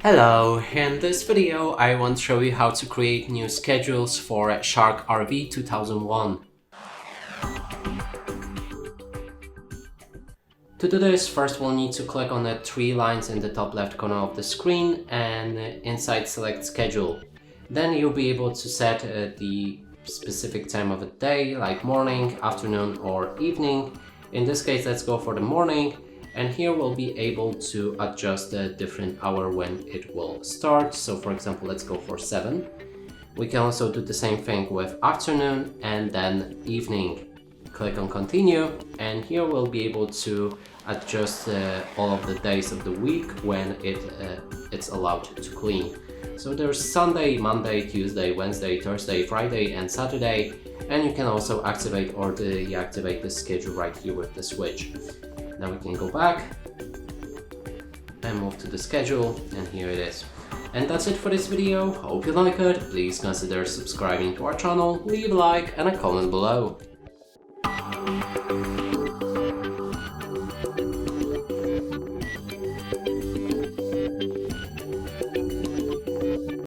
Hello, in this video I want to show you how to create new schedules for Shark RV2001. To do this, first we'll need to click on the three lines in the top left corner of the screen and inside select schedule. Then you'll be able to set the specific time of the day, like morning, afternoon or evening. In this case, let's go for the morning. And here we'll be able to adjust the different hour when it will start. So for example, let's go for 7. We can also do the same thing with afternoon and then evening. Click on continue, and here we'll be able to adjust all of the days of the week when it's allowed to clean. So there's Sunday, Monday, Tuesday, Wednesday, Thursday, Friday and Saturday, and you can also activate or deactivate the schedule right here with the switch. Now we can go back and move to the schedule, and here it is. And that's it for this video. Hope you like it. Please consider subscribing to our channel, leave a like and a comment below.